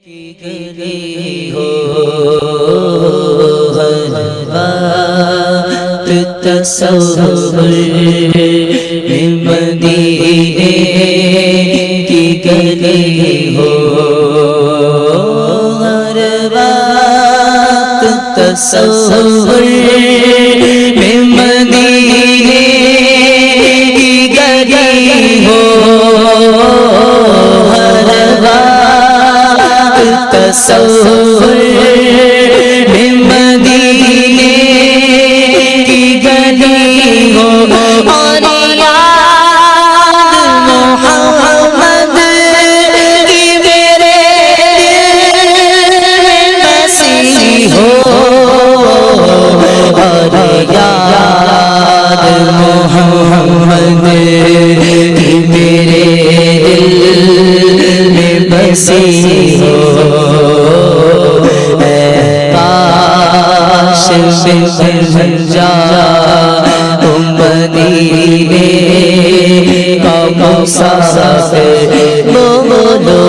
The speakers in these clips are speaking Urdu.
گلی ہو ہر بات تصور میں مدینے کی گلی ہو ہر بات تصور میں مدینے کی گلی ہو ہر بات تصور میں مدینے کی گلی ہو اور یاد محمد کی میرے دل میں بسی ہو اور یاد محمد کی میرے دل میں بسی ہو بن جا مدینے کا مسافر بولو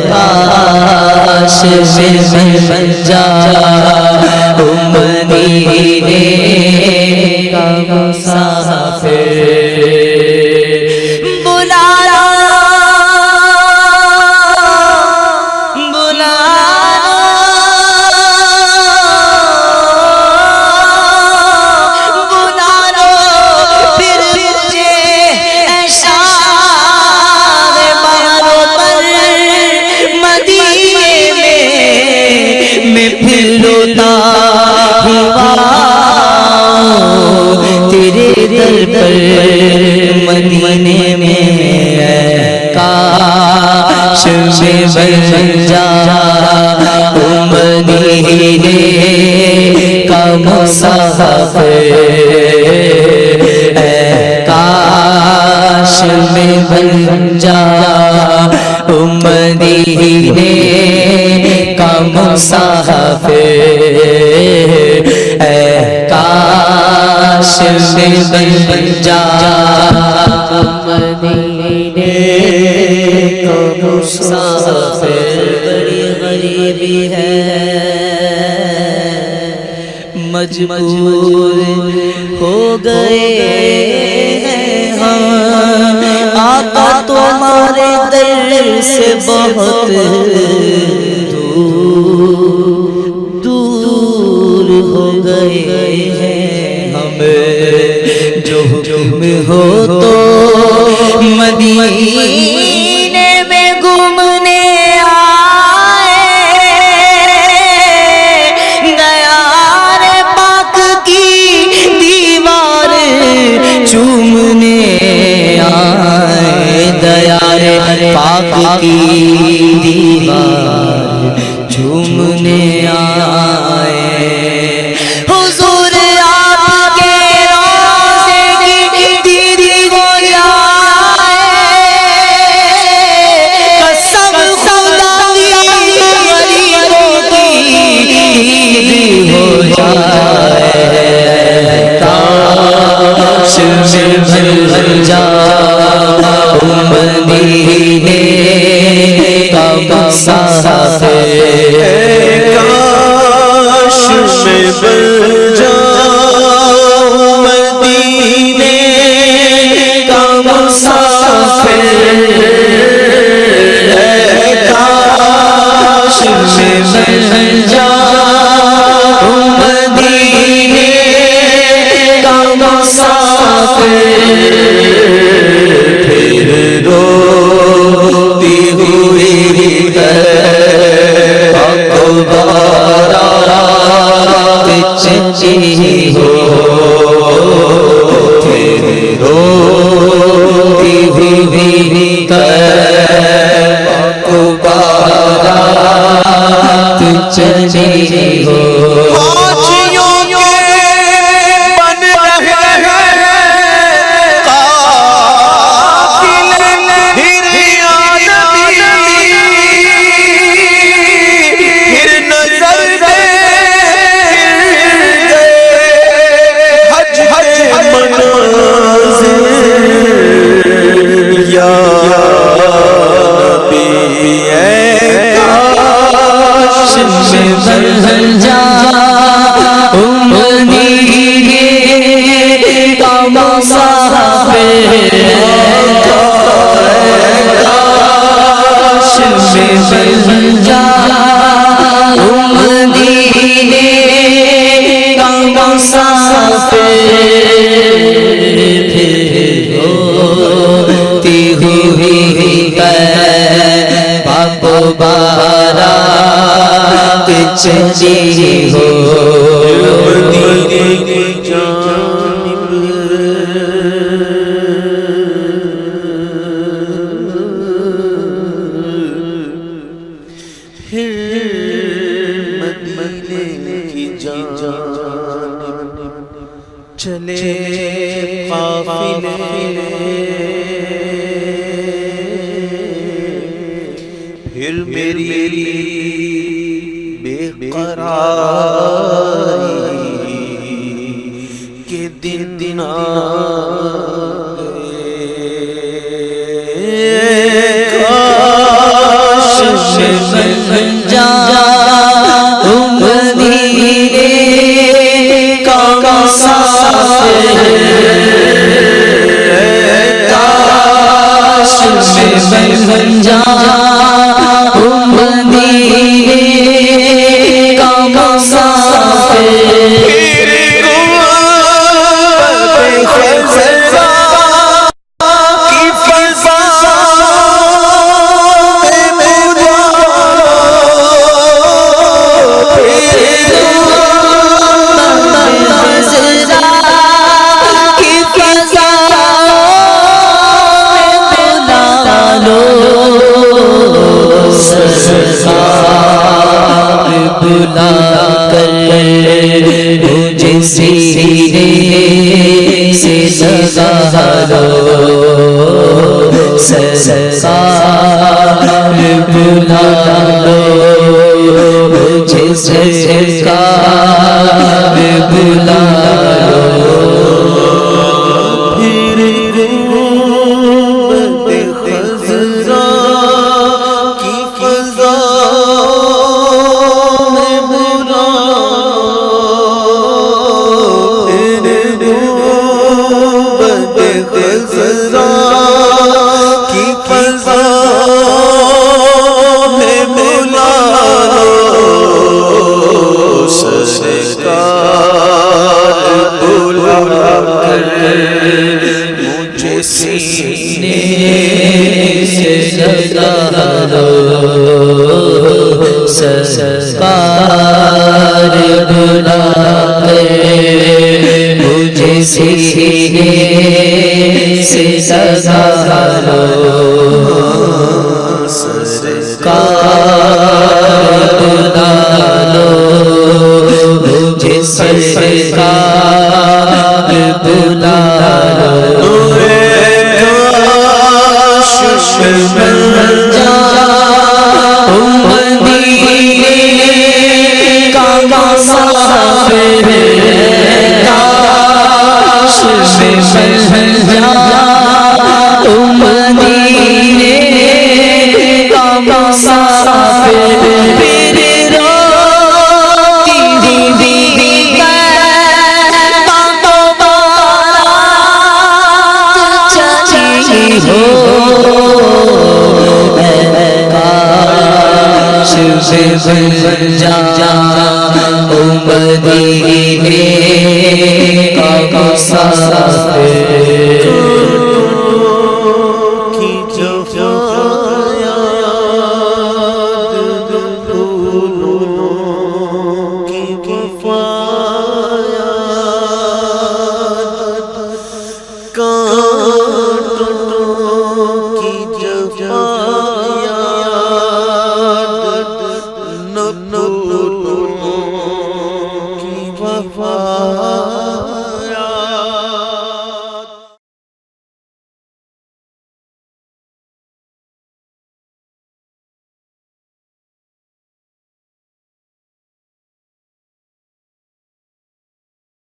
کاش بن جا مدینے کا مسافر تیرے در پر مدینے میں کاش میں بن جا مدینے کا مسافر کاش میں بن جا مدینے کا مسافر کاش میں بن جا مدینے کا مسافر بڑی غریبی ہے مجبور ہو گئے ہیں ہم آقا تمہارے در سے بہت دور ہو گئے ہیں ہم جو حکم ہو تو مدینے میں گھومنے آئے دیار پاک کی دیوار چومنے آئے دیار پاک کی دیوار چومنے آئے حضور آپ کے روضے کی دیدی ہو جائے قسم خدا کی غریبوں کی عید ہو جائے کاش میں بن جا مدینے کا مسافر کاش میں بن جا مدینے کا مسافر کاش میں بن جا مدینے کا مسافر پھر روتی ہوئی چچی ہو پھر روتی ہوئی چچی ہو یا جا مدینے کا مسافر کاش میں بن جا مدینے کا مسافر ہوتی ہوئی پاپ بارات چلی ہو مدینے کی جانب پھر مدینے کی جانب چلے قافلے پھر میری بے قراری کے دن آ گئے کاش بن جا مدینے کا مسافر کاش بن جا مدینے کا مسافر بلا کر مجھے سینے سے لگا لو سرکار بلا لو مجھے سرکار بلا لو پھر خضرا کی فضا مجھے سینے سے لگا لو سرکار بلا کر مجھے سینے سے لگا لو سرکار بلا لو مجھے سرکار بلا لو کاش بن جا مدینے کا مسافر کاش بن جا مدینے کا مسافر کاش بن جا مدینے کا مسافر کی جفایات پھولوں کی کفایات کانٹوں